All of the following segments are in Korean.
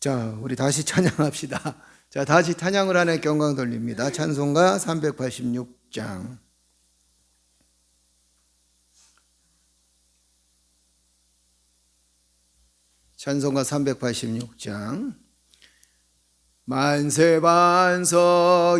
자, 우리 다시 찬양합시다. 자, 다시 찬양을 하는 경광 돌립니다. 찬송가 386장. 찬송가 386장. 만세반석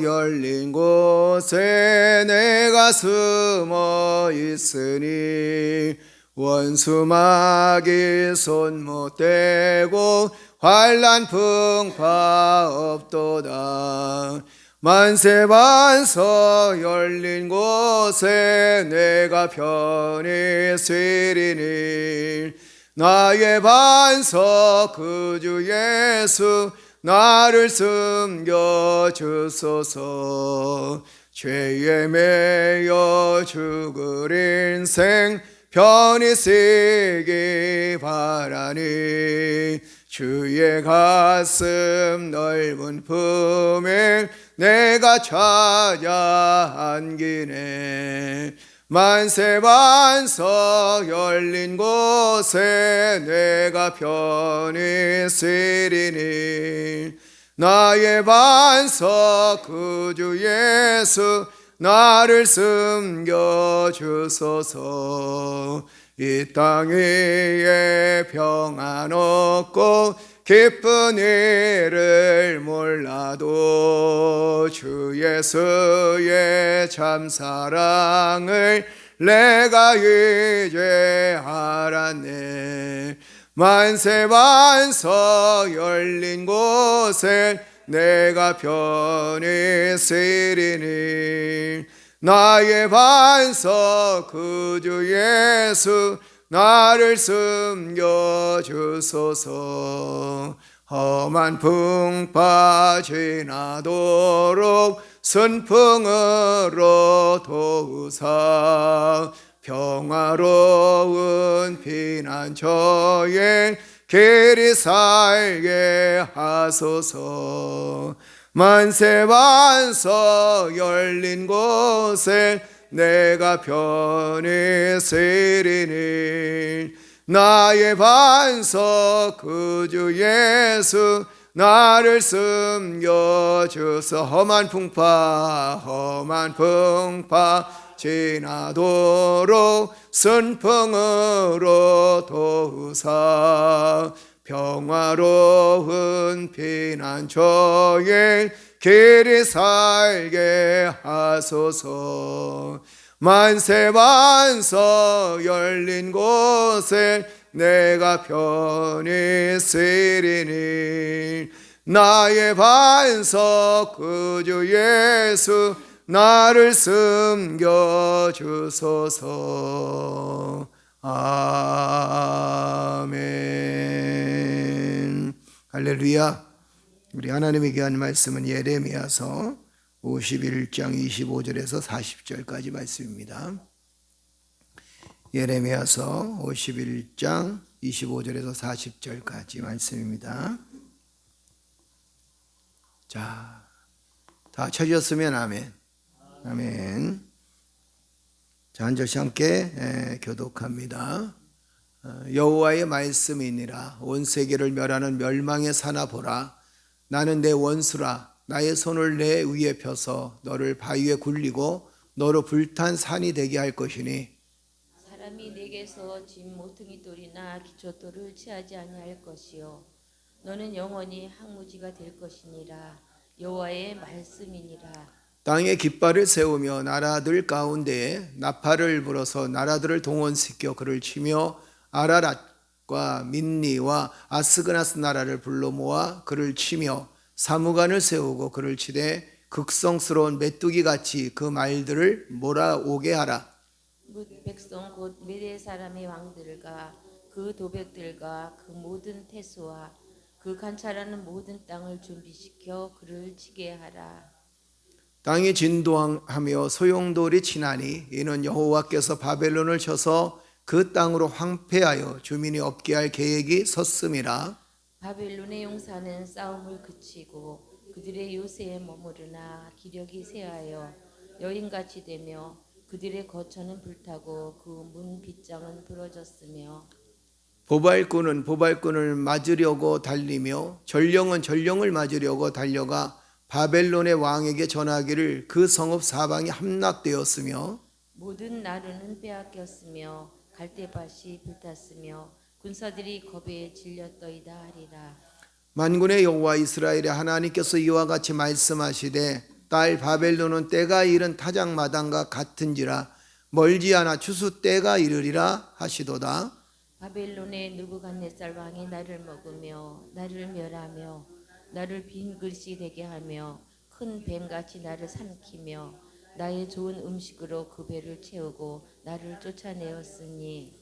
열린 곳에 내가 숨어 있으니 원수마귀 손 못 대고 환난 풍파 없도다. 만세반석 열린 곳에 내가 편히 쉬리니 나의 반석 그 주 예수 나를 숨겨 주소서. 죄에 매여 죽을 인생 편히 쉬기 바라니 주의 가슴 넓은 품에 내가 찾아 안기네. 만세반석 열린 곳에 내가 편히 쉬리니 나의 반석 그 주 예수 나를 숨겨 주소서. 이 땅 위에 평안 없고 기쁜 일을 몰라도 주 예수의 참 사랑을 내가 이제 알았네. 만세반석 열린 곳에 내가 편히 쉬리니 나의 반석 그 주 예수 나를 숨겨 주소서. 험한 풍파 지나도록 순풍으로 도우사 평화로운 피난처에 길이 살게 하소서. 만세반석 열린 곳에 내가 편히 쉬리니 나의 반석 그 주 예수 나를 숨겨 주소. 험한 풍파 지나도록 순풍으로 도우사 평화로운 피난처에 길이 살게 하소서. 만세반석 열린 곳에 내가 편히 쉬리니 나의 반석 그 주 예수 나를 숨겨 주소서. 아멘. 할렐루야. 우리 하나님의 귀한 말씀은 예레미야서 51장 25절에서 40절까지 말씀입니다. 예레미야서 51장 25절에서 40절까지 말씀입니다. 자, 다 찾으셨으면 아멘. 아멘. 자, 한 절씩 함께 교독합니다. 여호와의 말씀이니라. 온 세계를 멸하는 멸망의 사나 보라. 나는 내 원수라. 나의 손을 내 위에 펴서 너를 바위에 굴리고 너로 불탄 산이 되게 할 것이니 사람이 내게서 진 모퉁이 돌이나 기초돌을 취하지 아니할 것이요 너는 영원히 항무지가 될 것이니라. 여호와의 말씀이니라. 땅에 깃발을 세우며 나라들 가운데에 나팔을 불어서 나라들을 동원시켜 그를 치며 아라랏과 민니와 아스그나스 나라를 불러 모아 그를 치며 사무관을 세우고 그를 치되 극성스러운 메뚜기같이 그 말들을 몰아오게 하라. 뭇 백성 곧 메대 사람의 왕들과 그 도백들과 그 모든 태수와 그 관찰하는 모든 땅을 준비시켜 그를 치게 하라. 땅이 진동하며 소용돌이 치나니 이는 여호와께서 바벨론을 쳐서 그 땅으로 황폐하여 주민이 없게 할 계획이 섰음이라. 바벨론의 용사는 싸움을 그치고 그들의 요새에 머무르나 기력이 쇠하여 여인같이 되며 그들의 거처는 불타고 그 문 빗장은 부러졌으며 보발꾼은 보발꾼을 맞으려고 달리며 전령은 전령을 맞으려고 달려가 바벨론의 왕에게 전하기를 그 성읍 사방이 함락되었으며 모든 나루는 빼앗겼으며 갈대밭이 불탔으며 군사들이 겁에 질렸더이다 하리라. 만군의 여호와 이스라엘의 하나님께서 이와 같이 말씀하시되 딸 바벨론은 때가 이른 타작마당과 같은지라 멀지 않아 추수 때가 이르리라 하시도다. 바벨론의 느부갓네살 왕이 나를 먹으며 나를 멸하며 나를 빈 그릇이 되게 하며 큰 뱀같이 나를 삼키며 나의 좋은 음식으로 그 배를 채우고 나를 쫓아내었으니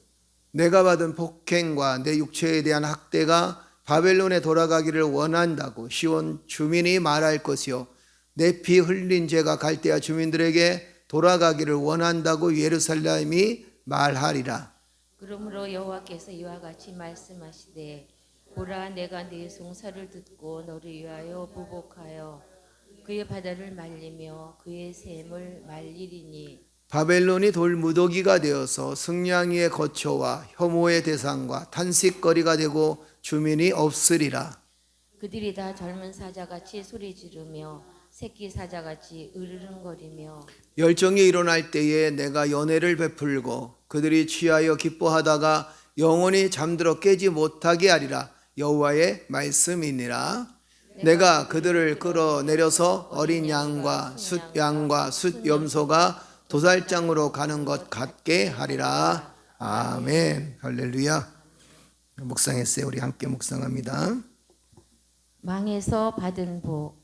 내가 받은 폭행과 내 육체에 대한 학대가 바벨론에 돌아가기를 원한다고 시온 주민이 말할 것이요 내 피 흘린 죄가 갈대아 주민들에게 돌아가기를 원한다고 예루살렘이 말하리라. 그러므로 여호와께서 이와 같이 말씀하시되 보라 내가 네 송사를 듣고 너를 위하여 보복하여 그의 바다를 말리며 그의 샘을 말리리니 바벨론이 돌무더기가 되어서 승냥이의 거처와 혐오의 대상과 탄식거리가 되고 주민이 없으리라. 그들이 다 젊은 사자같이 소리 지르며 새끼 사자같이 으르렁거리며 열정이 일어날 때에 내가 연애를 베풀고 그들이 취하여 기뻐하다가 영원히 잠들어 깨지 못하게 하리라. 여호와의 말씀이니라. 내가 그들을 끌어내려서 어린 양과 숫 염소가 도살장으로 가는 것 같게 하리라. 아멘. 할렐루야. 묵상했어요. 우리 함께 묵상합니다. 망에서 받은 복.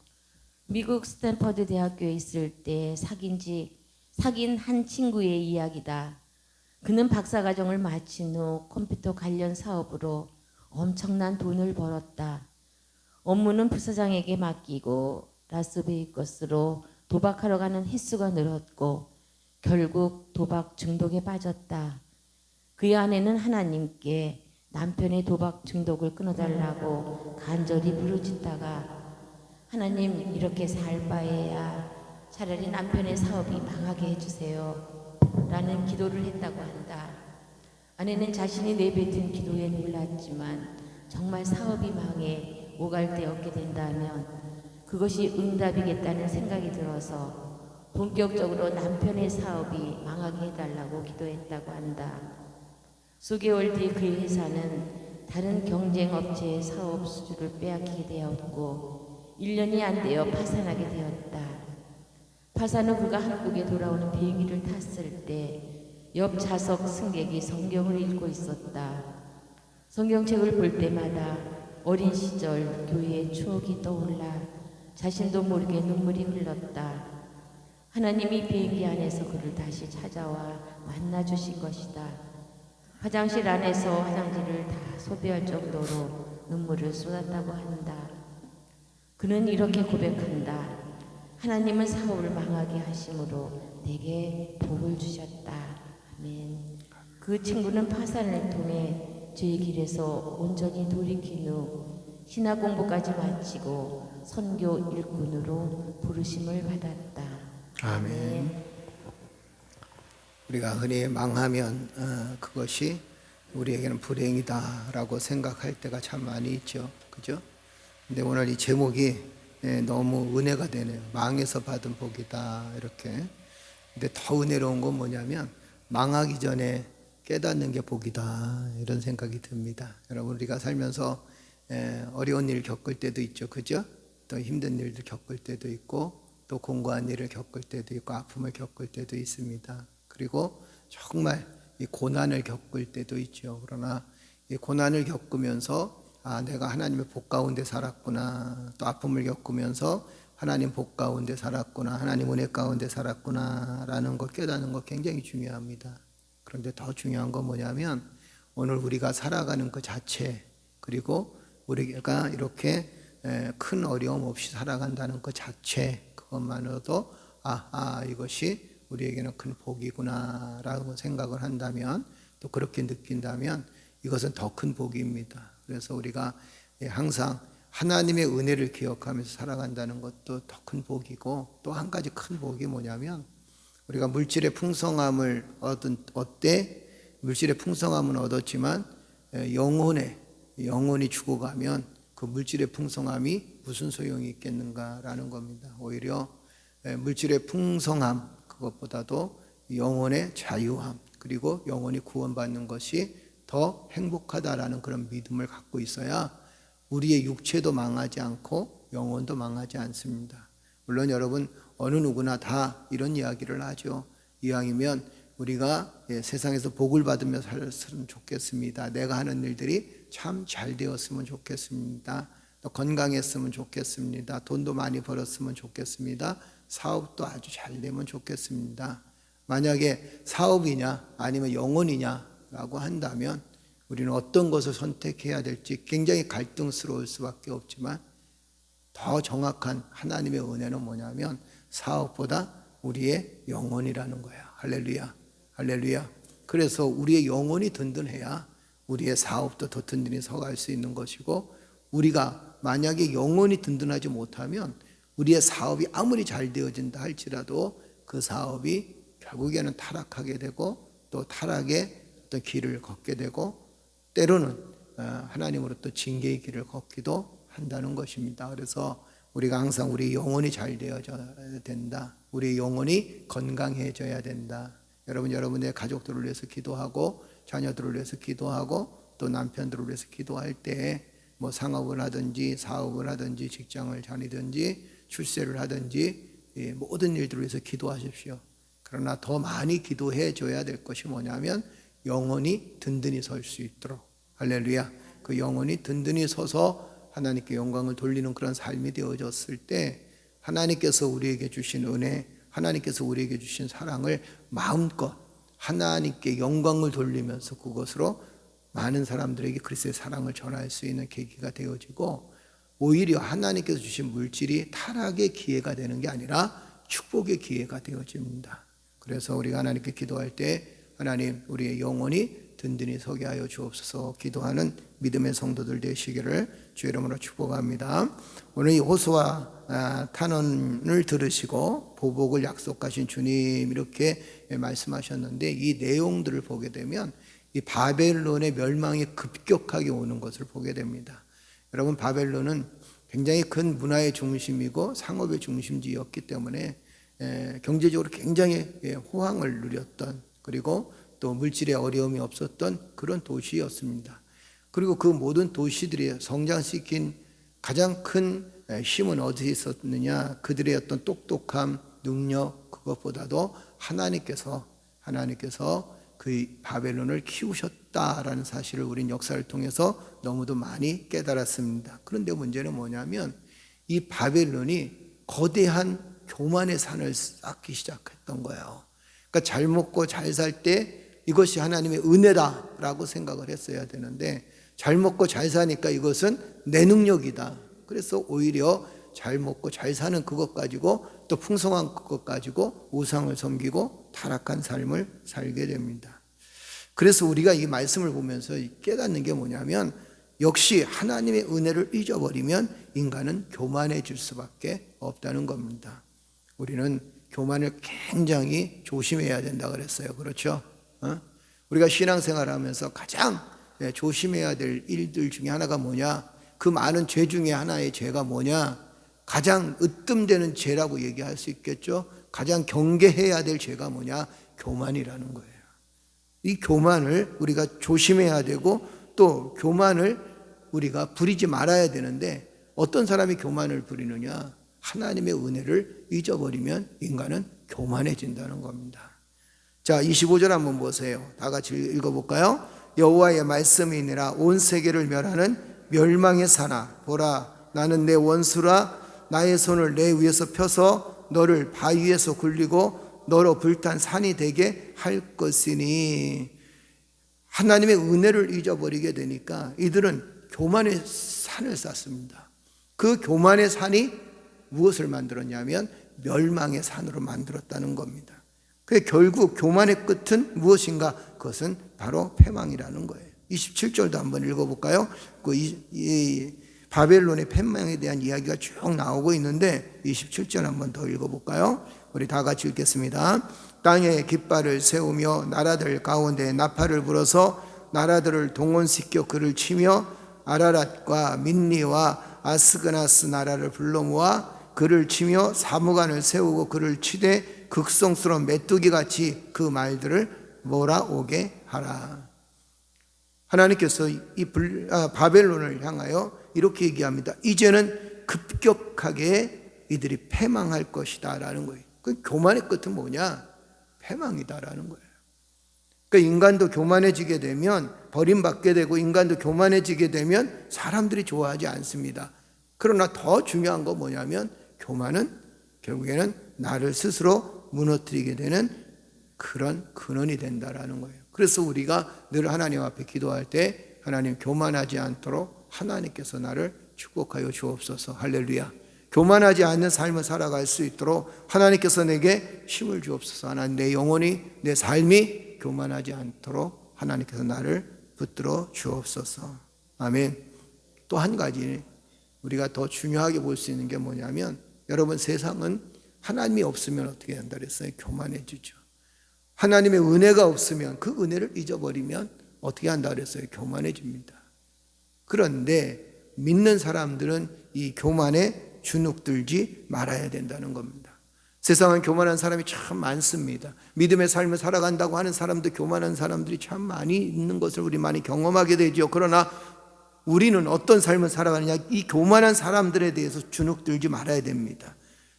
미국 스탠퍼드 대학교에 있을 때 사귄 한 친구의 이야기다. 그는 박사과정을 마친 후 컴퓨터 관련 사업으로 엄청난 돈을 벌었다. 업무는 부사장에게 맡기고 라스베이거스로 도박하러 가는 횟수가 늘었고 결국 도박 중독에 빠졌다. 그의 아내는 하나님께 남편의 도박 중독을 끊어달라고 간절히 부르짖다가 하나님 이렇게 살 바에야 차라리 남편의 사업이 망하게 해주세요 라는 기도를 했다고 한다. 아내는 자신이 내뱉은 기도에 놀랐지만 정말 사업이 망해 오갈 데 없게 된다면 그것이 응답이겠다는 생각이 들어서 본격적으로 남편의 사업이 망하게 해달라고 기도했다고 한다. 수개월 뒤 그의 회사는 다른 경쟁업체의 사업 수주를 빼앗기게 되었고 1년이 안 되어 파산하게 되었다. 파산 후 그가 한국에 돌아오는 비행기를 탔을 때 옆 좌석 승객이 성경을 읽고 있었다. 성경책을 볼 때마다 어린 시절 교회의 추억이 떠올라 자신도 모르게 눈물이 흘렀다. 하나님이 비행기 안에서 그를 다시 찾아와 만나 주신 것이다. 화장실 안에서 화장지를 다 소비할 정도로 눈물을 쏟았다고 한다. 그는 이렇게 고백한다. 하나님은 사업을 망하게 하심으로 내게 복을 주셨다. 아멘. 그 친구는 파산을 통해 죄의 길에서 온전히 돌이킨 후 신학 공부까지 마치고 선교 일꾼으로 부르심을 받았다. 아멘. 우리가 흔히 망하면 그것이 우리에게는 불행이다라고 생각할 때가 참 많이 있죠. 그죠? 근데 오늘 이 제목이 너무 은혜가 되네요. 망해서 받은 복이다 이렇게. 근데 더 은혜로운 건 뭐냐면 망하기 전에 깨닫는 게 복이다 이런 생각이 듭니다. 여러분 우리가 살면서 어려운 일 겪을 때도 있죠. 그죠? 또 힘든 일도 겪을 때도 있고 또 공고한 일을 겪을 때도 있고 아픔을 겪을 때도 있습니다. 그리고 정말 이 고난을 겪을 때도 있죠. 그러나 이 고난을 겪으면서 내가 하나님의 복 가운데 살았구나. 또 아픔을 겪으면서 하나님 복 가운데 살았구나. 하나님 은혜 가운데 살았구나. 라는 걸 깨닫는 거 굉장히 중요합니다. 그런데 더 중요한 건 뭐냐면 오늘 우리가 살아가는 그 자체 그리고 우리가 이렇게 큰 어려움 없이 살아간다는 그 자체 그것만으로도 이것이 우리에게는 큰 복이구나 라고 생각을 한다면 또 그렇게 느낀다면 이것은 더 큰 복입니다. 그래서 우리가 항상 하나님의 은혜를 기억하면서 살아간다는 것도 더 큰 복이고 또 한 가지 큰 복이 뭐냐면 우리가 물질의 풍성함을 물질의 풍성함은 얻었지만 영혼이 죽어가면 그 물질의 풍성함이 무슨 소용이 있겠는가라는 겁니다. 오히려 물질의 풍성함 그것보다도 영혼의 자유함 그리고 영혼이 구원받는 것이 더 행복하다라는 그런 믿음을 갖고 있어야 우리의 육체도 망하지 않고 영혼도 망하지 않습니다. 물론 여러분 어느 누구나 다 이런 이야기를 하죠. 이왕이면 우리가 세상에서 복을 받으며 살았으면 좋겠습니다. 내가 하는 일들이 참 잘 되었으면 좋겠습니다. 또 건강했으면 좋겠습니다. 돈도 많이 벌었으면 좋겠습니다. 사업도 아주 잘 되면 좋겠습니다. 만약에 사업이냐 아니면 영혼이냐라고 한다면 우리는 어떤 것을 선택해야 될지 굉장히 갈등스러울 수밖에 없지만 더 정확한 하나님의 은혜는 뭐냐면 사업보다 우리의 영혼이라는 거야. 할렐루야. 할렐루야. 그래서 우리의 영혼이 든든해야 우리의 사업도 더 든든히 서갈 수 있는 것이고 우리가 만약에 영혼이 든든하지 못하면 우리의 사업이 아무리 잘 되어진다 할지라도 그 사업이 결국에는 타락하게 되고 또 타락의 어떤 길을 걷게 되고 때로는 하나님으로부터 징계의 길을 걷기도 한다는 것입니다. 그래서 우리가 항상 우리 영혼이 잘 되어져야 된다. 우리 영혼이 건강해져야 된다. 여러분의 가족들을 위해서 기도하고 자녀들을 위해서 기도하고 또 남편들을 위해서 기도할 때 뭐 상업을 하든지 사업을 하든지 직장을 다니든지 출세를 하든지 모든 일들을 위해서 기도하십시오. 그러나 더 많이 기도해 줘야 될 것이 뭐냐면 영혼이 든든히 설 수 있도록 할렐루야. 그 영혼이 든든히 서서 하나님께 영광을 돌리는 그런 삶이 되어졌을 때 하나님께서 우리에게 주신 은혜, 하나님께서 우리에게 주신 사랑을 마음껏 하나님께 영광을 돌리면서 그것으로 많은 사람들에게 그리스도의 사랑을 전할 수 있는 계기가 되어지고 오히려 하나님께서 주신 물질이 타락의 기회가 되는 게 아니라 축복의 기회가 되어집니다. 그래서 우리가 하나님께 기도할 때 하나님 우리의 영혼이 든든히 서게 하여 주옵소서 기도하는 믿음의 성도들 되시기를 주 이름으로 축복합니다. 오늘 이 호수아 탄원을 들으시고 보복을 약속하신 주님 이렇게 말씀하셨는데 이 내용들을 보게 되면 이 바벨론의 멸망이 급격하게 오는 것을 보게 됩니다. 여러분 바벨론은 굉장히 큰 문화의 중심이고 상업의 중심지였기 때문에 경제적으로 굉장히 호황을 누렸던 그리고 또 물질의 어려움이 없었던 그런 도시였습니다. 그리고 그 모든 도시들이 성장시킨 가장 큰 힘은 어디에 있었느냐 그들의 어떤 똑똑함, 능력 그것보다도 하나님께서 그 바벨론을 키우셨다라는 사실을 우린 역사를 통해서 너무도 많이 깨달았습니다. 그런데 문제는 뭐냐면 이 바벨론이 거대한 교만의 산을 쌓기 시작했던 거예요. 그러니까 잘 먹고 잘 살 때 이것이 하나님의 은혜다라고 생각을 했어야 되는데 잘 먹고 잘 사니까 이것은 내 능력이다. 그래서 오히려 잘 먹고 잘 사는 그것 가지고 또 풍성한 그것 가지고 우상을 섬기고 타락한 삶을 살게 됩니다. 그래서 우리가 이 말씀을 보면서 깨닫는 게 뭐냐면 역시 하나님의 은혜를 잊어버리면 인간은 교만해질 수밖에 없다는 겁니다. 우리는 교만을 굉장히 조심해야 된다 그랬어요. 그렇죠? 우리가 신앙생활을 하면서 가장 조심해야 될 일들 중에 하나가 뭐냐? 그 많은 죄 중에 하나의 죄가 뭐냐? 가장 으뜸되는 죄라고 얘기할 수 있겠죠. 가장 경계해야 될 죄가 뭐냐? 교만이라는 거예요. 이 교만을 우리가 조심해야 되고 또 교만을 우리가 부리지 말아야 되는데 어떤 사람이 교만을 부리느냐? 하나님의 은혜를 잊어버리면 인간은 교만해진다는 겁니다. 자, 25절 한번 보세요. 다 같이 읽어볼까요? 여호와의 말씀이니라 온 세계를 멸하는 멸망의 사나 보라 나는 내 원수라 나의 손을 내 위에서 펴서 너를 바위에서 굴리고 너로 불탄 산이 되게 할 것이니 하나님의 은혜를 잊어버리게 되니까 이들은 교만의 산을 쌓습니다. 그 교만의 산이 무엇을 만들었냐면 멸망의 산으로 만들었다는 겁니다. 그 결국 교만의 끝은 무엇인가? 그것은 바로 패망이라는 거예요. 27절도 한번 읽어볼까요? 이 바벨론의 패망에 대한 이야기가 쭉 나오고 있는데 27절 한번 더 읽어볼까요? 우리 다 같이 읽겠습니다. 땅에 깃발을 세우며 나라들 가운데 나팔을 불어서 나라들을 동원시켜 그를 치며 아라랏과 민니와 아스그나스 나라를 불러 모아 그를 치며 사무관을 세우고 그를 치되 극성스러운 메뚜기같이 그 말들을 몰아오게 하라. 하나님께서 이 바벨론을 향하여 이렇게 얘기합니다. 이제는 급격하게 이들이 패망할 것이다 라는 거예요. 그 교만의 끝은 뭐냐? 패망이다라는 거예요. 그러니까 인간도 교만해지게 되면 버림받게 되고 인간도 교만해지게 되면 사람들이 좋아하지 않습니다. 그러나 더 중요한 건 뭐냐면 교만은 결국에는 나를 스스로 무너뜨리게 되는 그런 근원이 된다라는 거예요. 그래서 우리가 늘 하나님 앞에 기도할 때 하나님 교만하지 않도록 하나님께서 나를 축복하여 주옵소서. 할렐루야. 교만하지 않는 삶을 살아갈 수 있도록 하나님께서 내게 힘을 주옵소서. 하나님, 내 영혼이, 내 삶이 교만하지 않도록 하나님께서 나를 붙들어 주옵소서. 아멘. 또 한 가지 우리가 더 중요하게 볼 수 있는 게 뭐냐면, 여러분, 세상은 하나님이 없으면 어떻게 한다 그랬어요? 교만해지죠. 하나님의 은혜가 없으면, 그 은혜를 잊어버리면 어떻게 한다 그랬어요? 교만해집니다. 그런데 믿는 사람들은 이 교만에 주눅들지 말아야 된다는 겁니다. 세상은 교만한 사람이 참 많습니다. 믿음의 삶을 살아간다고 하는 사람도 교만한 사람들이 참 많이 있는 것을 우리 많이 경험하게 되죠. 그러나 우리는 어떤 삶을 살아가느냐, 이 교만한 사람들에 대해서 주눅들지 말아야 됩니다.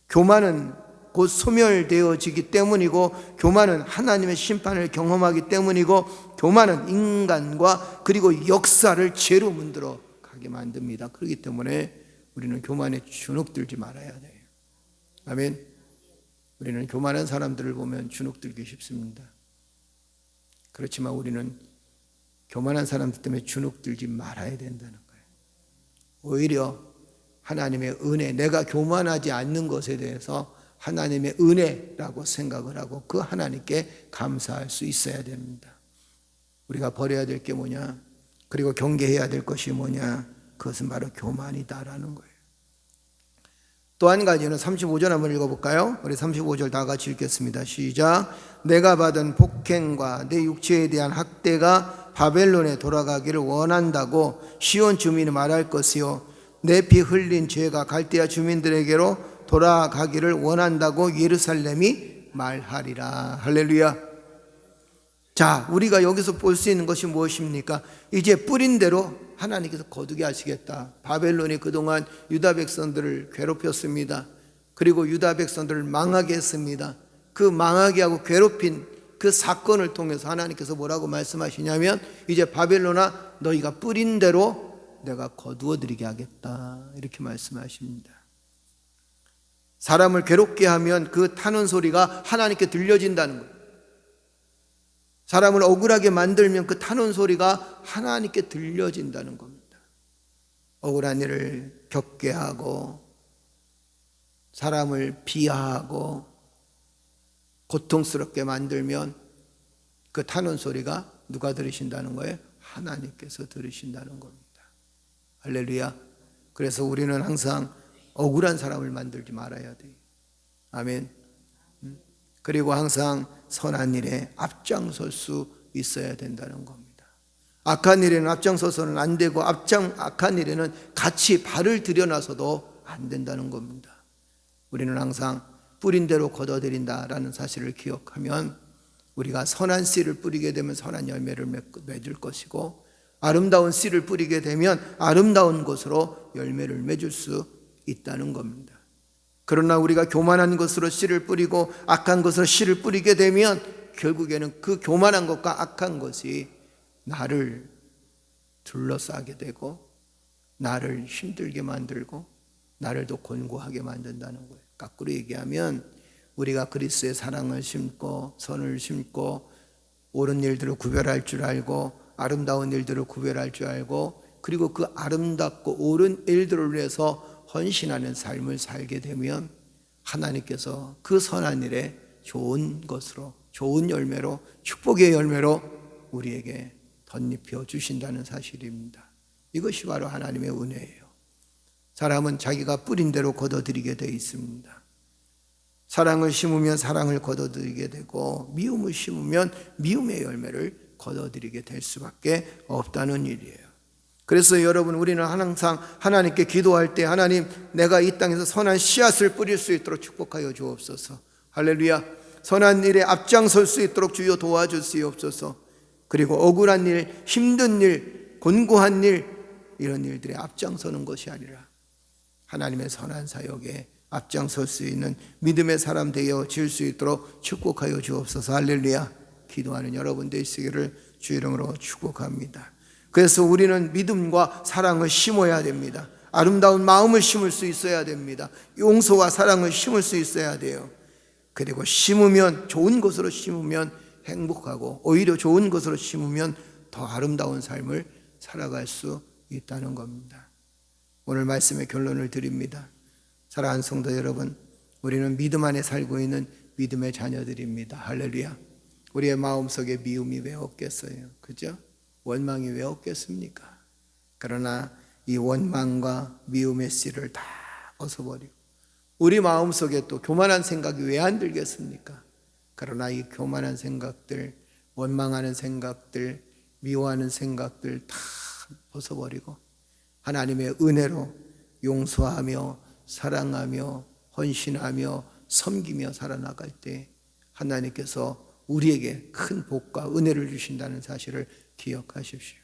교만은 곧 소멸되어지기 때문이고, 교만은 하나님의 심판을 경험하기 때문이고, 교만은 인간과 그리고 역사를 죄로 문들어 가게 만듭니다. 그렇기 때문에 우리는 교만에 주눅들지 말아야 돼요. 아멘. 우리는 교만한 사람들을 보면 주눅들기 쉽습니다. 그렇지만 우리는 교만한 사람들 때문에 주눅들지 말아야 된다는 거예요. 오히려 하나님의 은혜, 내가 교만하지 않는 것에 대해서 하나님의 은혜라고 생각을 하고 그 하나님께 감사할 수 있어야 됩니다. 우리가 버려야 될 게 뭐냐? 그리고 경계해야 될 것이 뭐냐? 그것은 바로 교만이다라는 거예요. 또 한 가지는 35절 한번 읽어볼까요? 우리 35절 다 같이 읽겠습니다. 시작. 내가 받은 폭행과 내 육체에 대한 학대가 바벨론에 돌아가기를 원한다고 시온 주민이 말할 것이요, 내 피 흘린 죄가 갈대아 주민들에게로 돌아가기를 원한다고 예루살렘이 말하리라. 할렐루야. 자, 우리가 여기서 볼 수 있는 것이 무엇입니까? 이제 뿌린 대로 하나님께서 거두게 하시겠다. 바벨론이 그동안 유다 백성들을 괴롭혔습니다. 그리고 유다 백성들을 망하게 했습니다. 그 망하게 하고 괴롭힌 그 사건을 통해서 하나님께서 뭐라고 말씀하시냐면, 이제 바벨론아, 너희가 뿌린 대로 내가 거두어 드리게 하겠다, 이렇게 말씀하십니다. 사람을 괴롭게 하면 그 타는 소리가 하나님께 들려진다는 거예요. 사람을 억울하게 만들면 그 타는 소리가 하나님께 들려진다는 겁니다. 억울한 일을 겪게 하고 사람을 비하하고 고통스럽게 만들면 그 타는 소리가 누가 들으신다는 거예요? 하나님께서 들으신다는 겁니다. 할렐루야. 그래서 우리는 항상 억울한 사람을 만들지 말아야 돼요. 아멘. 그리고 항상 선한 일에 앞장설 수 있어야 된다는 겁니다. 악한 일에는 앞장서서는 안 되고, 악한 일에는 같이 발을 들여놔서도 안 된다는 겁니다. 우리는 항상 뿌린 대로 거둬들인다라는 사실을 기억하면 우리가 선한 씨를 뿌리게 되면 선한 열매를 맺을 것이고, 아름다운 씨를 뿌리게 되면 아름다운 것으로 열매를 맺을 수 있다는 겁니다. 그러나 우리가 교만한 것으로 씨를 뿌리고 악한 것으로 씨를 뿌리게 되면 결국에는 그 교만한 것과 악한 것이 나를 둘러싸게 되고 나를 힘들게 만들고 나를 더 곤고하게 만든다는 거예요. 거꾸로 얘기하면 우리가 그리스도의 사랑을 심고 선을 심고 옳은 일들을 구별할 줄 알고 아름다운 일들을 구별할 줄 알고, 그리고 그 아름답고 옳은 일들을 위해서 헌신하는 삶을 살게 되면 하나님께서 그 선한 일에 좋은 것으로, 좋은 열매로, 축복의 열매로 우리에게 덧입혀 주신다는 사실입니다. 이것이 바로 하나님의 은혜예요. 사람은 자기가 뿌린 대로 거둬들이게 되어 있습니다. 사랑을 심으면 사랑을 거둬들이게 되고, 미움을 심으면 미움의 열매를 거둬들이게 될 수밖에 없다는 일이에요. 그래서 여러분, 우리는 항상 하나님께 기도할 때 하나님, 내가 이 땅에서 선한 씨앗을 뿌릴 수 있도록 축복하여 주옵소서. 할렐루야. 선한 일에 앞장설 수 있도록 주여 도와주시옵소서. 그리고 억울한 일, 힘든 일, 곤고한 일, 이런 일들에 앞장서는 것이 아니라 하나님의 선한 사역에 앞장설 수 있는 믿음의 사람 되어질 수 있도록 축복하여 주옵소서. 할렐루야. 기도하는 여러분 되시기를 주 이름으로 축복합니다. 그래서 우리는 믿음과 사랑을 심어야 됩니다. 아름다운 마음을 심을 수 있어야 됩니다. 용서와 사랑을 심을 수 있어야 돼요. 그리고 심으면, 좋은 것으로 심으면 행복하고, 오히려 좋은 것으로 심으면 더 아름다운 삶을 살아갈 수 있다는 겁니다. 오늘 말씀의 결론을 드립니다. 사랑하는 성도 여러분, 우리는 믿음 안에 살고 있는 믿음의 자녀들입니다. 할렐루야. 우리의 마음속에 미움이 왜 없겠어요? 그죠? 원망이 왜 없겠습니까? 그러나 이 원망과 미움의 씨를 다 벗어버리고 우리 마음속에 또 교만한 생각이 왜 안 들겠습니까? 그러나 이 교만한 생각들, 원망하는 생각들, 미워하는 생각들 다 벗어버리고 하나님의 은혜로 용서하며 사랑하며 헌신하며 섬기며 살아나갈 때 하나님께서 우리에게 큰 복과 은혜를 주신다는 사실을 기억하십시오.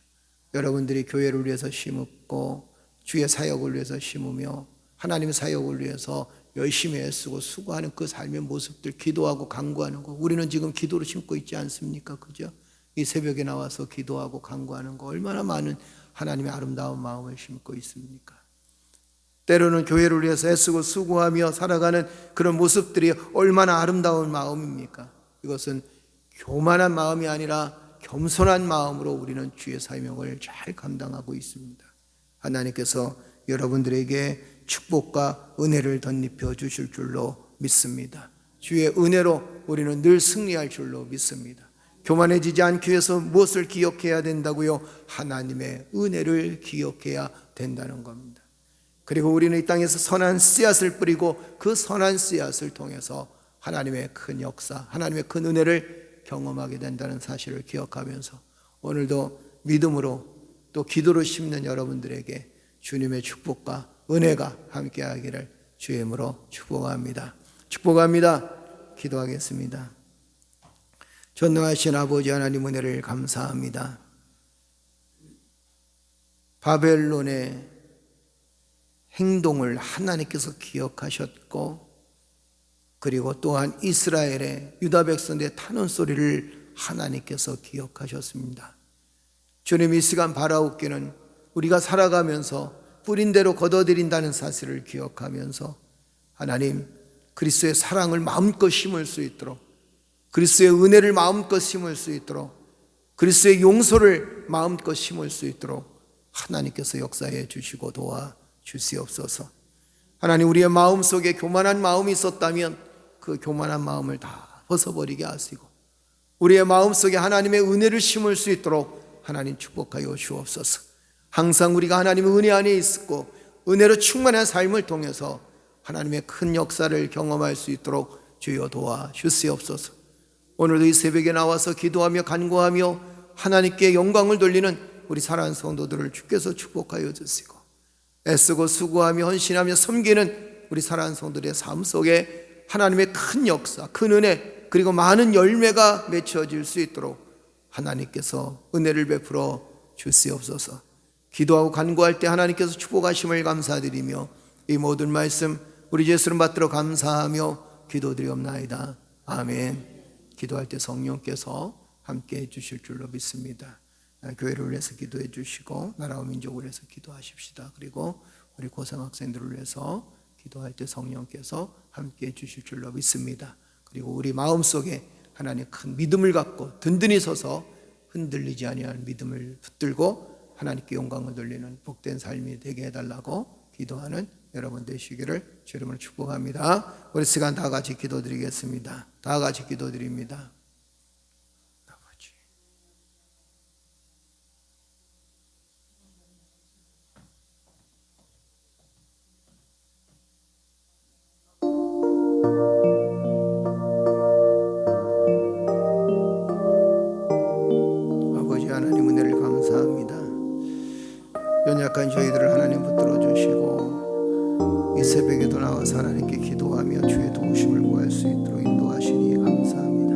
여러분들이 교회를 위해서 심고 주의 사역을 위해서 심으며 하나님의 사역을 위해서 열심히 애쓰고 수고하는 그 삶의 모습들, 기도하고 간구하는 거, 우리는 지금 기도로 심고 있지 않습니까? 그죠? 이 새벽에 나와서 기도하고 간구하는 거, 얼마나 많은 하나님의 아름다운 마음을 심고 있습니까? 때로는 교회를 위해서 애쓰고 수고하며 살아가는 그런 모습들이 얼마나 아름다운 마음입니까? 이것은 교만한 마음이 아니라 겸손한 마음으로 우리는 주의 사명을 잘 감당하고 있습니다. 하나님께서 여러분들에게 축복과 은혜를 덧입혀 주실 줄로 믿습니다. 주의 은혜로 우리는 늘 승리할 줄로 믿습니다. 교만해지지 않기 위해서 무엇을 기억해야 된다고요? 하나님의 은혜를 기억해야 된다는 겁니다. 그리고 우리는 이 땅에서 선한 씨앗을 뿌리고 그 선한 씨앗을 통해서 하나님의 큰 역사, 하나님의 큰 은혜를 경험하게 된다는 사실을 기억하면서 오늘도 믿음으로 또 기도로 심는 여러분들에게 주님의 축복과 은혜가 함께하기를 주의 이름으로 축복합니다. 축복합니다. 기도하겠습니다. 전능하신 아버지 하나님, 은혜를 감사합니다. 바벨론의 행동을 하나님께서 기억하셨고, 그리고 또한 이스라엘의 유다 백성들의 타는 소리를 하나님께서 기억하셨습니다. 주님, 이 시간 바라옵기는 우리가 살아가면서 뿌린 대로 거둬들인다는 사실을 기억하면서 하나님, 그리스도의 사랑을 마음껏 심을 수 있도록, 그리스도의 은혜를 마음껏 심을 수 있도록, 그리스도의 용서를 마음껏 심을 수 있도록 하나님께서 역사해 주시고 도와주시옵소서. 하나님, 우리의 마음속에 교만한 마음이 있었다면 그 교만한 마음을 다 벗어버리게 하시고 우리의 마음속에 하나님의 은혜를 심을 수 있도록 하나님 축복하여 주옵소서. 항상 우리가 하나님의 은혜 안에 있고 은혜로 충만한 삶을 통해서 하나님의 큰 역사를 경험할 수 있도록 주여 도와주시옵소서. 오늘도 이 새벽에 나와서 기도하며 간구하며 하나님께 영광을 돌리는 우리 사랑하는 성도들을 주께서 축복하여 주시고 애쓰고 수고하며 헌신하며 섬기는 우리 사랑하는 성도들의 삶 속에 하나님의 큰 역사, 큰 은혜, 그리고 많은 열매가 맺혀질 수 있도록 하나님께서 은혜를 베풀어 주시옵소서. 기도하고 간구할 때 하나님께서 축복하심을 감사드리며 이 모든 말씀 우리 예수님 받들어 감사하며 기도드리옵나이다. 아멘. 기도할 때 성령께서 함께 해주실 줄로 믿습니다. 교회를 위해서 기도해 주시고 나라와 민족을 위해서 기도하십시다. 그리고 우리 고등학생들을 위해서 기도할 때 성령께서 함께 해주실 줄로 믿습니다. 그리고 우리 마음속에 하나님 큰 믿음을 갖고 든든히 서서 흔들리지 아니하는 믿음을 붙들고 하나님께 영광을 돌리는 복된 삶이 되게 해달라고 기도하는 여러분 되시기를 주 이름으로 축복합니다. 우리 시간 다 같이 기도드리겠습니다. 다 같이 기도드립니다. 기도를 하나님 붙들어 주시고 이 새벽에도 나와서 하나님께 기도하며 주의 도우심을 구할 수 있도록 인도하시니 감사합니다.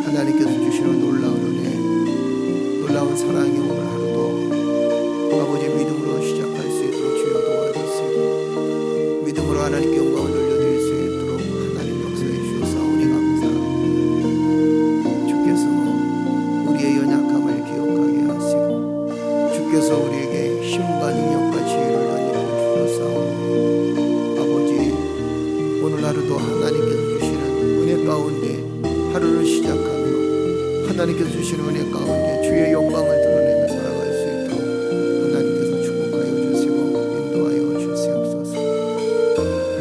하나님께서 주시는 놀라운 은혜, 놀라운 사랑이 오늘 하루도 아버지 믿음으로 시작할 수 있도록 주여 도와주시고 믿음으로 하나님께 영광을 돌려드릴 수 있도록 하나님 역사해 주셔서오니 감사합니다. 주께서 우리의 연약함을 기억하게 하시고 주께서 우리에게 힘과 능력과 지혜를 던져 주셨사오니 아버지 오늘 하루도 하나님께서 주시는 은혜 가운데 하루를 시작하며 하나님께서 주시는 은혜 가운데 주의 영광을 드러내며 살아갈 수 있도록 하나님께서 축복하여 주시고 인도하여 주시옵소서.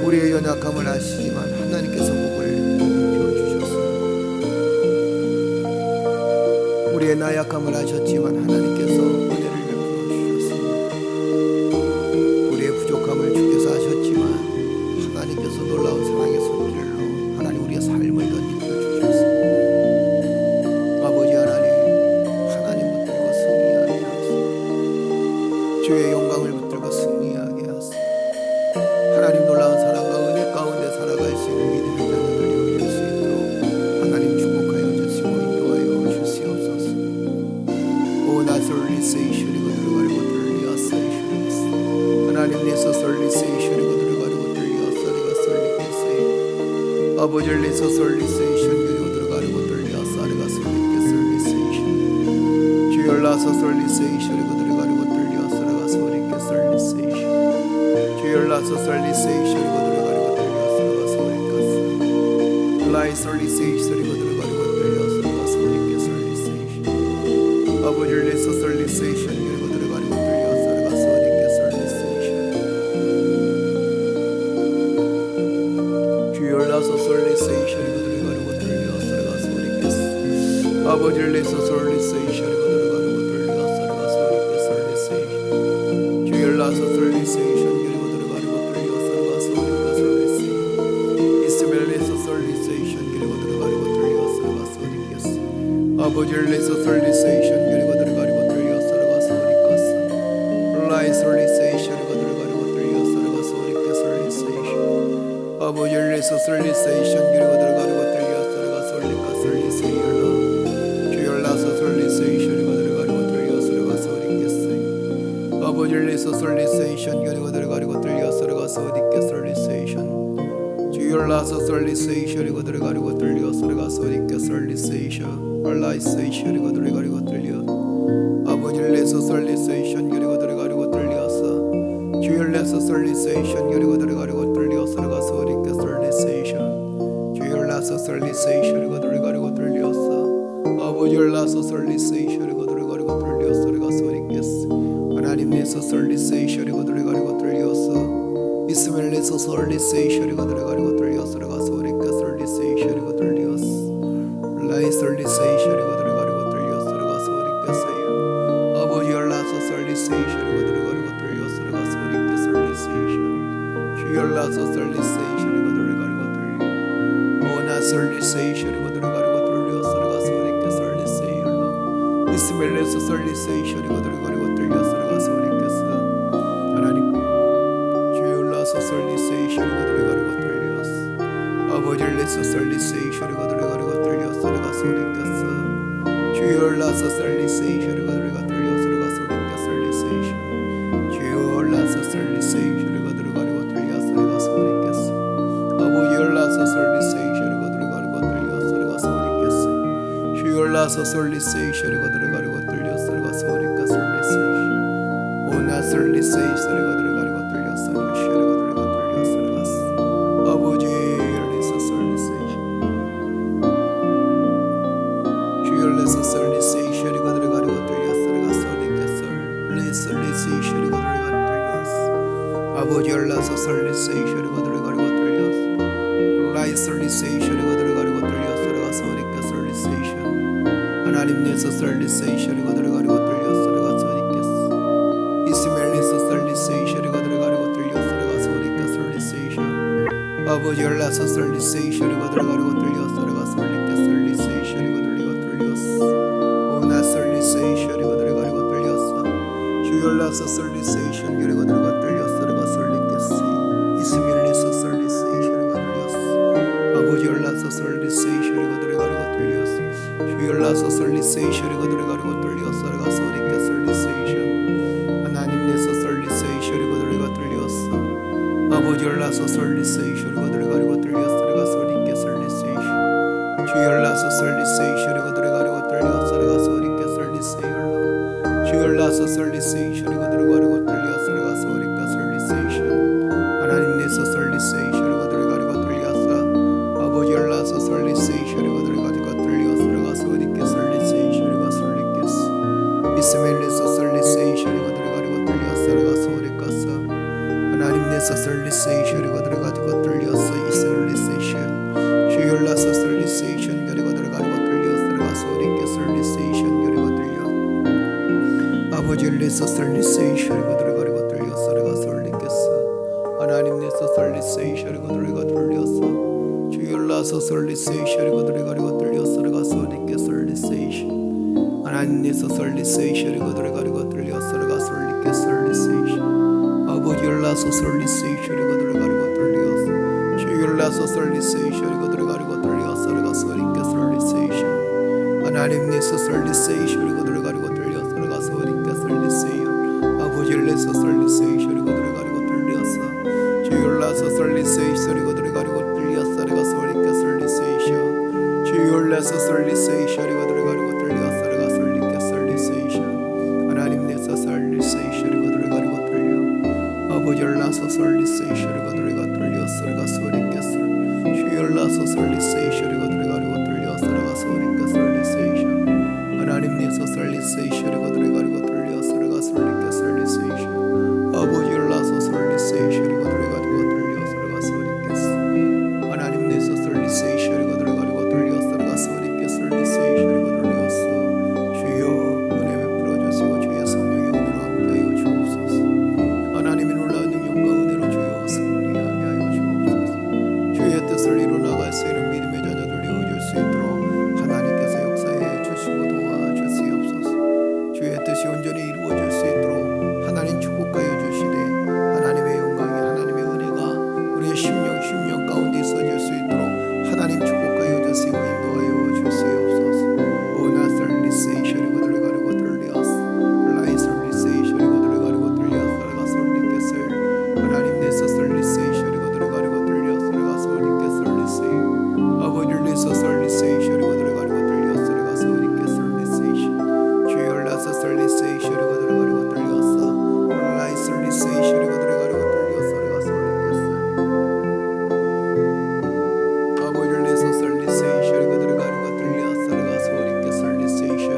우리의 연약함을 아시지만 하나님께서 복을 입혀 주셨습니다. 우리의 나약함을 아셨지만 하나님께서 은혜를 베풀어 주셨습니다. 우리의 부족함을 주께서 아셨지만 하나님께서 놀라운 사랑의 손길로 하나님 우리의 삶을 던져 주셨습니다. 아버지 하나님 붙들고 승리하게 하소서. 주의 영광을 붙들고 승리하게 하소서. 하나님 놀라운 사랑과 은혜 가운데 살아갈 수 있는 믿음의 자녀들이 되어 수 있도록 하나님 축복하여 주시고 인도하여 주시옵소서. 오 나솔리세이션이고 들어가리고 들리었사이션이스 하나님 내서 솔리세이션이고 들어가리고 들리었사리가 솔리겠어요. 아버지 내서 솔리세이션 그리고 들어가리고 들리었사리가 솔리게 솔리세이션 주여 라서 솔리세이션이고 들어가리고 들리었사리가 솔리게 솔리세이션 주여 라서 솔리세이션이고 들어가리고 들리었사리가 솔리겠어 라이 솔리세이션이고 들어가리고 들리었사리가 솔리게 솔리세이션 아버지 레서 솔리세이션 그리고 들어가리고 들리었사리가 솔리게 솔리세이션 주여 라서 솔리세이션이고 들어가리고 들리었사리가 솔리겠어 아버지 레서 솔리세이션이고 들어가리고 들리었사리가 솔리게 솔리세이션 주여 라서 솔리세이션 그리고 들어가리고 들리었사리가 솔리게 솔리세이션 이스멜 레서 솔리세이션 그리고 들어가리고 들리었사리가 솔리겠어 아버지 레서 솔리세이션 그리고 들어가리고 들리었사리가 솔리겠어 라이 솔리세이션 그리고 들어가리고 들리었사리가 솔리게 솔리세이션 아버지 레서 솔리세이션 그리고 들어가리고 들리었사리가 솔리게 솔리세이션 주여 라서 솔리세이션 그리고 들어가리고 들리었사리가 솔리겠어 아버지 레서 솔리세이션 그리고 들어가리고 들리었사리가 솔리게 솔리세이션 주여 라서 솔리세이션 그리고 들어가리고 들리었사리가 솔리게 솔리세이션 알라이세이션 그리고 들어가리고 들려 아버지 레서 솔리세이션 그리고 들어가리고 들리었어 주여 레서 솔리세이션 그리고 들어가리고 들리었사리가 솔리게 솔리세이션 주여 라서 솔리세이션 그리고 들어가리고 들리었어 아버지 라서 솔리세이션 그리고 들어가리고 들리었사리가 솔리겠어 하나님 내서 솔리세이션 그리고 들어가리고 들리었어 이스멜 내서 솔리세이션 그리고 들어가리고 들리었사리가 솔리게 솔리세이션 그리고 들리었어 라이 솔리세이션 그리고 들어가리고 들리었사리가 솔리겠어요 아버지 라서 솔리세이션 그리고 들어가리고 들리었사리가 솔리게 솔리세이션 주여 라서 솔리세이션 그리고 들어가리고 들려 오나 솔리세이션 그리고 들어가리고 들리었사리가 솔리게 솔리세이션 이스멜 내서 솔리세이션 그리고 들어가리고 들리었사리가 솔리겠어 하나님 주여 라서 솔리세이션 그리고 들어가리고 들리었어 아버지 레서 솔리세이션 그리고 들어가리고 들리었사리가 솔리겠어 주여 라서 솔리세이션 그리고 들어가리고 들리었사리가 솔리게 솔리세이션 주여 라서 솔리세이션 그리고 들어가리고 들리었사리가 솔리겠어 아버지 라서 솔리세이션 그리고 들어가리고 들리었사리가 솔리겠어 주여 라서 솔리세이션 그리고 들어가리고 들리었사리가 솔리게 솔리세이션 오나 솔리세이션 그리고 들어가리고 들리었사리가 쉬어리고 들어가리고 들리었사리가 아버지 레서 솔리세이션 주여 레서 솔리세이션 그리고 들어가리고 들리었사리가 솔리게 솔리세이션 그리고 들어가리고 들리었어 아버지 라서 솔리세이션 그리고 들어가리고 들리었어 라이 솔리세이션 그리고 들어가리고 들리었사리가 솔리게 솔리세이션 하나님 내서 솔리세이션 그리고 들어가리고 들리었사리가 솔리겠어 이스멜 내서 솔리세이션 그리고 들어가리고 들리었사리가 솔리게 솔리세이션 아버지 라서 솔리세이션 그리고 들어가리고 들리었사리가 솔리게 솔리세이션 그리고 들리고 들리었어 오나 솔리세이션 그리고 들어가리고 들리었어 주여 라서 솔리세이션 솔리세이션 그리고 들어가 들렸어 내가 솔리겠어 이스밀리서 솔리세이션 그리고 들렸어 아버지 열라서 솔리세이션 그리고 들어가 들렸어 주 열라서 솔리세이션 그리고 들어가 들렸어 내가 솔리겠어 솔리세이션 하나님 내서 솔리세이션 그리고 들어가 들렸어 아버지 열라서 솔리세이션 그리고 들어가 들렸어 내가 솔리겠어 솔리세이션 주 열라서 솔리세이션 그리고 들어가 들렸어 내가 솔리겠어 솔리세이션 주열라서 솔리세이션 이거 들어가려고 들렸어 내가 소리가 솔리세이션 하나님 내서 솔리세이션 이거 들어가려고 들렸어 아버지 열라서 솔리세이션 이거 들어가지고 들렸어 내가 소리가 솔리세이션 이거 솔리겠어 이스멜레서 솔리세이션 이거 들어가려고 들렸어 내가 소리갔어 하나님 내서 솔리세이션 이거 들어가지고 들렸어 이스멜레세이션 주열라서 솔리세이션 이거 들어가려고 들렸어 내가 소리가 솔리세이션 이거 들렸어 아버지 내서 솔리세이션 이거 들어가려고 들렸어 내가 솔리겠어 하나님 내서 솔리세이션 이거 들어가 들렸어 주 열라서 솔리세이션 이거 들어가려고 들렸어 내가 솔리게 솔리세이션 하나님 내서 솔리세이션 이거 들어가려고 들렸어 내가 솔리게 솔리세이션 아버지 열라서 솔리세이션 이거 들어가려고 들렸어 주 열라서 솔리세이션 이거 들어가려고 들렸어 내가 솔리게 솔리세이션 하나님 내서 솔리세이션 이거 들어가려고 들렸어 내가 솔리게 솔리세이션 아버지 열라서 솔리세이션 이거 들어가려고 들렸어 주 열라서 솔리세이션 이거 들어가려고 들렸어 내가 솔리게 솔리세이션 주 열라서 솔리세이션 이거 들어가려고 들렸어 내가 솔리게 솔리세이션 하나님 내서 솔리세이션 이거 들어가려고 들려 아버지 열라서 솔리세이션 이거 들어가 들렸어 내가 솔리게 주 열라서 솔리세이션 이거 들어가려고 들렸어 내가 솔리게 솔리세이션 하나님 내서 솔리세이션 이거 들어가려고 들렸어 내가 솔리게 솔리세이션 아버지 열라서 솔리세이션 이거 들어가지고 들렸어 내가 솔리겠어 하나님 내서 솔리세이션 이거 들어가지고 들렸어 내가 솔리게 솔리세이션 이거 들렸어 주여 은혜 베풀어 주시고 주의 성령의 은혜로 함께하여 주옵소서 하나님의 놀라운 능력과 은혜로 주여 승리하게 하여 주옵소서 주의 뜻을 이루나갈 수 있는 믿음의 자녀들 되어줄 수 있도록 하나님께서 역사해 주시고 도와주시옵소서 주의 뜻이 온전히 이루어질 수 있도록 하나님 축복하여 주시되 하나님의 영광이 하나님의 은혜가 우리의 심령 가운데 있어질 수 있도록 하나님 축복하여 주시고 인도하여 주시옵소서 오나 솔리세이션 이거 들어가려고 들렸어 라이 솔리세이션 이거 들어가려고 들렸어 내가 솔리겠어요 하나님 내서 솔리세이션 이거 들어가려고 들렸어 내가 솔리게 솔리세이션 아버지 내서 솔리세이션 이거 들어가려고 들렸어 내가 솔리게 솔리세이션 주 열라서 솔리세이션 이거 들어가려고 들렸어 라이 솔리세이션 이거 들어가려고 들렸어 내가 솔리겠어 아버지 내서 솔리세이션 이거 들어가려고 들렸어 내가 솔리게 솔리세이션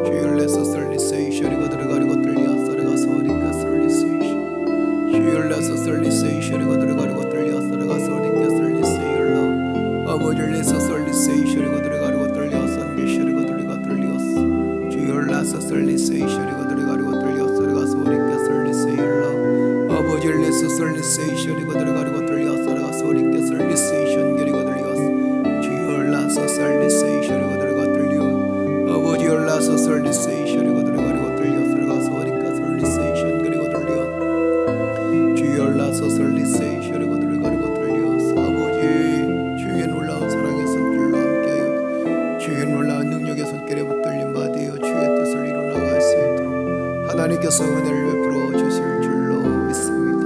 주 열라서 솔리세이션 이거 들어가려고 들렸어 내가 솔리게 솔리세이션 주 열라서 솔리세이션 이거 들어가려고 들렸어 내가 솔리게 솔리세이션 아버지 내서 솔리세이션 이거 들어가려고 들렸어 미션 이거 들어가 들렸어 주 열라서 솔리세이션 이거 들어가려고 들렸어 내가 솔리게 솔리세이션 아버지 내서 솔리세이션 이거 들어가려고 들렸어 내가 솔리게 솔리세이션 그리고 들렸어 주 열라서 솔리세이션 이거 들어가 들려 아버지 열라서 솔리세이션 이거 들어가려고 들렸어 내가 솔리게 솔리세이션 그리고 들려 주 열라서 솔리세이션 이거 들어가려고 들렸어 아버지 주의 놀라운 사랑의 손길로 함께하여 주의 놀라운 능력의 손길에 붙들림 받으여 주의 뜻을 이루나갈 수 있도록 하나님께서 은혜를 베풀어 주실 줄로 믿습니다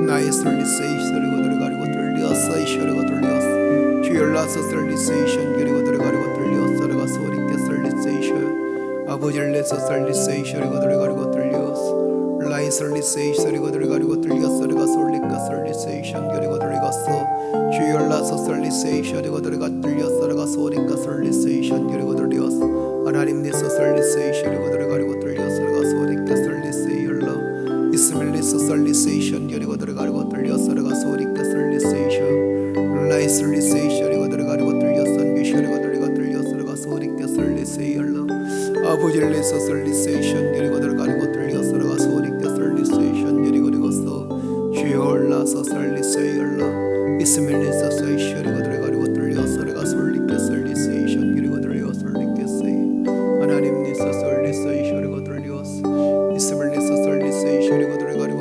나의 솔리세이션 이거 들어가려고 들렸어 이거 들렸어 주 열라서 솔리세이션 그리고 들어가려고 들렸어 내가 소리게 솔리세이션 아버지 내서 솔리세이션 이거 들어가려고 들렸어 라이 솔리세이션 이거 들어가려고 들렸어 내가 솔리게 솔리세이션 그리고 들어갔어 주 열라서 솔리세이션 이거 들어가 들렸어 내가 소리게 솔리세이션 그리고 들렸어 하나님 내서 솔리세이션 이거 들어가려고 들렸어 내가 소리게 솔리세이션 이스밀리서 솔리세이션 그리고 들어가려고 들렸어 내가 소리게 솔리세이션 라이 솔리세이션 이거 들어가려고 들렸어 미션 이거 들어가 들렸어 내가 소리게 솔리세이션 아버지 내서 솔리세이션 그리고 들어가려고 들렸어 내가 소리게 솔리세이션 그리고 들었어 주 열라서 솔리세이션 이스밀리서 솔리세이션 이거 들어가려고 들렸어 내가 솔리게 솔리세이션 그리고 들려 솔리게 하나님 내서 솔리세이션 이거 들렸어 이스밀리서 솔리세이션 이거 들어가려고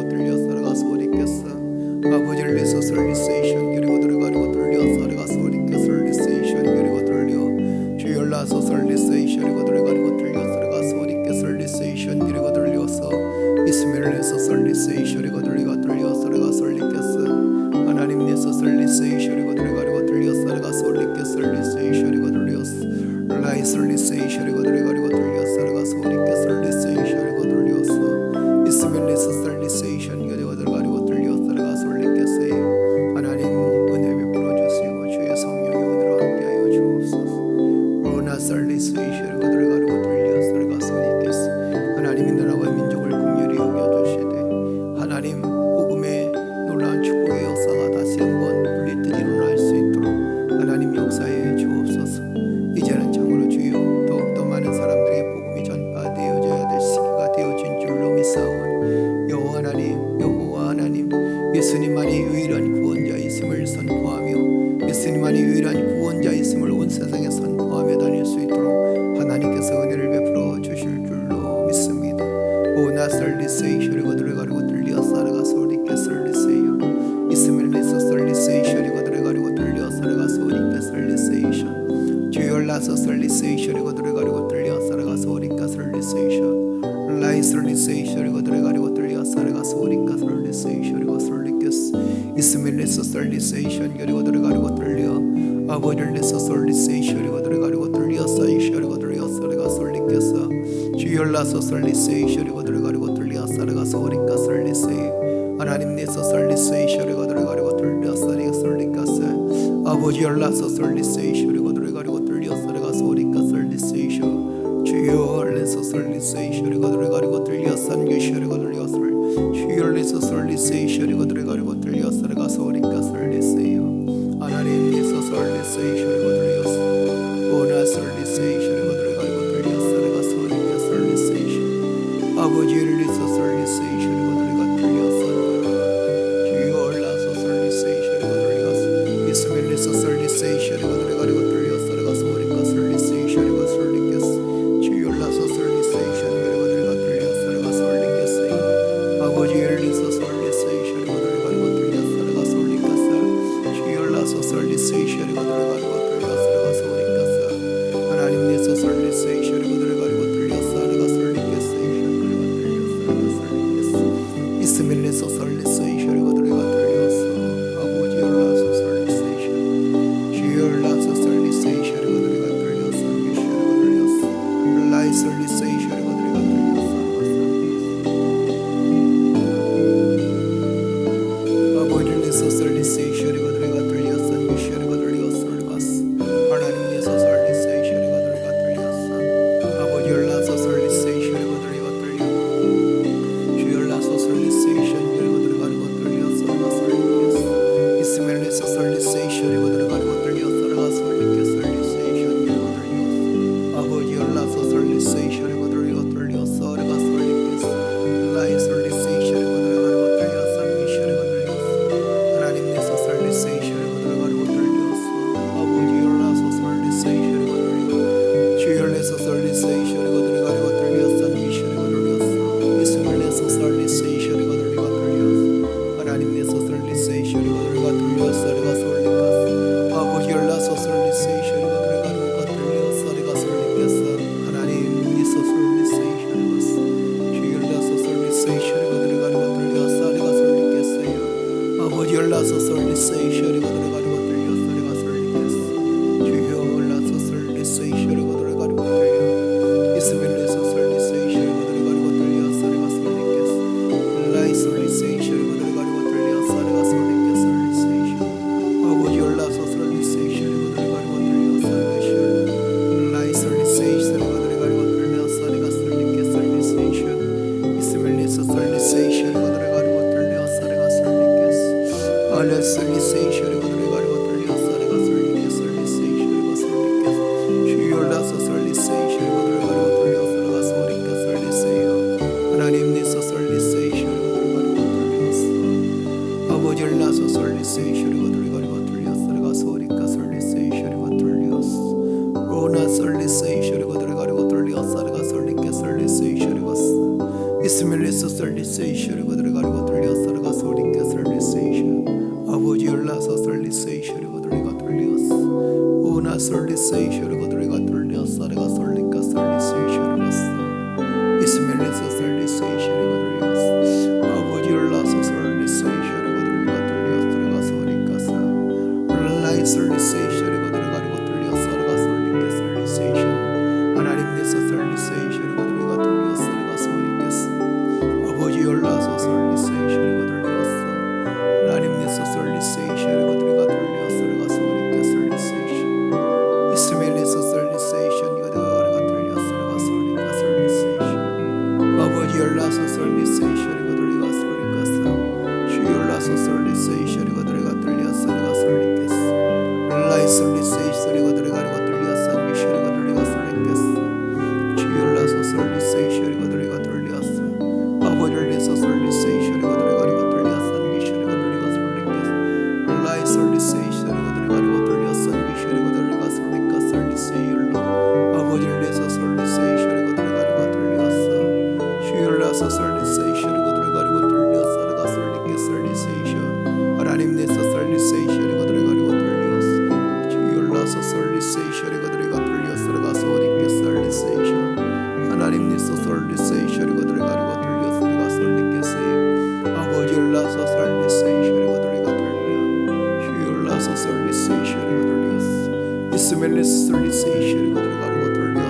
내서 설리세 이쇼리고 들리고 들려서가 설리겠어 하나님 내서 설리세 이쇼리고 들리고 들려서가 설리겠어 설리세 이쇼리고 들렸어 라이 설리세 이쇼리고 들리고 들려서가 설리겠어 설리세 이쇼리고 들렸어 있으면 내서 설리세 이쇼리고 들리고 들려서가 설리겠어 하나님 은혜 베풀어 주시고 주의 성령의 은혜로 함께하여 주옵소서 로나 설리세 이쇼리고 들리고 들려서가 설리겠어 하나님이 나라와 민족을 긍휼히 여겨주시되 하나님 복음의 놀라운 축복의 역사가 다시 한번 분리듯이 일어날 수 있도록 하나님 역사해 주옵소서. 이제는 참으로 주여 더욱더 많은 사람들에게 복음이 전파되어져야 될 시기가 되어진 줄로 믿사오니 여호와 하나님 예수님만이 유일한 구원자이심을 선포하며 예수님만이 유일한 구원자이심을 온 세상에 선포하며 다닐 수 있도록 하나님께서 은혜를 베풀어 주실 줄로 믿습니다. 오나 설리세이 쇼리고 들어가리고 들려 살아가 소리께 설리세요 있으면 내서 설리세이 쇼리고 들어가리고 들려 살아가 소리께 설리세이션 주열라서 설리세이 쇼리고 들어가리고 들려 살아가 소리께 설리세이션 라이 설리세이 쇼리고 들어가리고 들려 살아가 소리께 설리세이 쇼리고 설리께스 있으면 내서 설리세이션 그리고 들어가리고 들려 아버지를 내서 설리세이 쇼리고 들어가리고 들려 사이 쇼리고 들려 살아가 설리께서 주열라서 설리세이 쇼리고 들어가리고 들려 살아가 소리까 설리세이 하나님 내서 설리세이 쇼리고 들어가리고 들려 살아가 설리까스 아버지 열라서 설리세이 쇼리고 들어가리고 들려 살아가 소리까 설리세이 쇼 주열내서 설리세이 쇼리고 들어가리고 들려 산교 쇼리고 들려 설 주열내서 설리세이 쇼리고 들어가리고 들려 살아가 소리까 설리세이 하나님 내서 설리세이 쇼리고 들려 오나 설리세이 쇼리고 들어가리고 들려 살아가 소리까 설리세이 아버지를 내서 설리세이 쇼리고 들어가 들려 살아가 주여 올라서 설리세이 쇼리고 들려 있으면 내서 설리세이 쇼리고 들어가리고 들려 살아가 소리까 설리세이 쇼리고 설리겠어 주여 올라서 설리세이 쇼리고 들어가 들려 살아가 설리겠어 아버지를 내서 설리세이 쇼리고 들어가리고 들려 살아가 설리겠어 주여 올라서 설리세이 쇼리고 들어가리고 들려 살아가 소리겠어 하나님 내서 설리세이 쇼리고 들어가리고 들려 살아가 설리겠어 있으면 내서 설리세이 쇼리고 들어가 들려서 아버지 올라서 설리세이 쇼 주여 올라서 설리세이 쇼리고 들어가 들려서 쇼리고 들려서 라이 설리세이 쇼리고 들어가 들려서 아버지를 내서 설리세이 쇼리고 들어가 들려서 쇼리고 들려서 하나님 내서 설리세이 쇼리고 들어가 들려서 아버지 올라서 설리세이 쇼리고 들어가 들려 주여 올라서 설리세이 쇼리고 들어가리고 들려서 설리겠어 있으면 내서 설리세이 쇼리고 들어가리고 들려서 설리겠어 설리세이 쇼리고 들려 아버지 올라서 설리세이 쇼리고 들어가 들려서 설리겠어 라이 설리세이 쇼리고 들어가리고 들려서 쇼리고 들려서 하나님 내서 설리세이 쇼리고 들어가리고 들려서 아버지 올라서 설리세이 쇼리고 들려 주여 내서 설리세이 쇼리고 들어가리고 들려서 쇼리고 들려서 있으면 내서 설리세이 쇼리고 들어가 들려서 하나님 내서 설리세이 쇼리고 들어가 들려서 설리겠어 아버지 올라서 설리세이 쇼리고 들어가리고 들려서 설리겠어 하나님 내서 설리세이 쇼리고 주여 올라서 설리세이 쇼리고 들어가리고 들려서 설리겠어요 아버지 올라서 설리세이 쇼리고 들어가리고 들려서 설리겠어 주여 올라서 설리세이 쇼리고 들어가리고 들려 있으면 내서 설리세이 쇼리고 들어가리고 들려서 설리겠어 라이 설리세이 쇼리고 들어가리고 들려서 설리겠어 설리세이 아버지 올라서 설리세이 쇼리고 들어가리고 들려서 라이 설리세이 쇼리고 들어가리고 들려서 설리겠어 설리세이 있으면 내서 설리세이 쇼리고 들어가리고 들려서 설리겠어 알레 설리세이 쇼리고 들어가리고 들려서 설리겠어 설리세이 쇼리고 설리겠어 주여 올라서 설리세이 쇼리고 들어가리고 들려서 설리겠어 설리세요 하나님 내서 설리세이 쇼리고 들어가리고 들려서 아버지 올라서 설리세이 쇼리고 들어가리고 들려서 설리겠어 설리세이 쇼리고 들려서 로나 설리세이 쇼리고 들어가리고 들려서 설리겠어 설리세이 쇼리고 있으면 내서 설리세이 쇼리고 들어가리고 들려서 설리겠어 설리세이 아버지 올라서 설리세이 쇼리고 들어가 들려서 오나 설리세이 쇼리고 들어가 들려서 설리겠어 설리세이 쇼리고 있으면 내서 설리세이 쇼리고 들려서 주일라서 설리세이셔리고 들어가리고 들려서 내가 설리게 설리세이셔 하나님 내서 설리세이셔리고 들어가리고 들려서 주일라서 설리세이셔리고 들어가 들려서 내가 설리게 설리세이셔 하나님 내서 설리세이셔리고 들어가리고 들려서 내가 설리게 세이 아버지일라서 설리세이셔리고 들어가 들려 주일라서 설리세이셔리고 들려서 이스멜레스 설리세이셔리고 들어가리고 들려